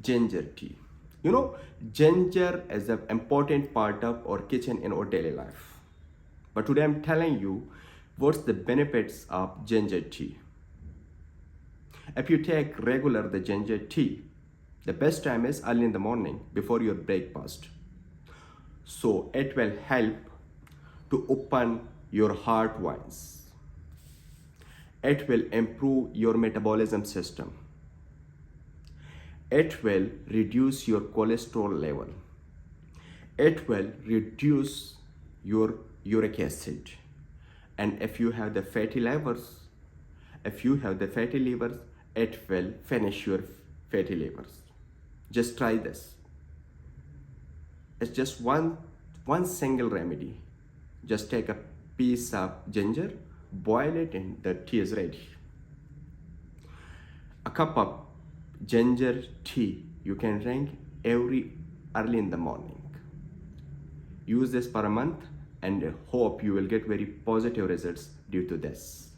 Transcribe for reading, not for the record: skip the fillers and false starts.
ginger tea. You know, ginger is an important part of our kitchen in our daily life. But today I'm telling you what's the benefits of ginger tea. If you take regular the ginger tea, the best time is early in the morning before your breakfast. So it will help to open your heart veins. It will improve your metabolism system. It will reduce your cholesterol level. It will reduce your uric acid. And if you have the fatty livers, it will finish your fatty livers. Just try this. It's just one single remedy. Just take a piece of ginger, boil it, and the tea is ready. A cup of ginger tea you can drink every early in the morning. Use this for a month and hope you will get very positive results due to this.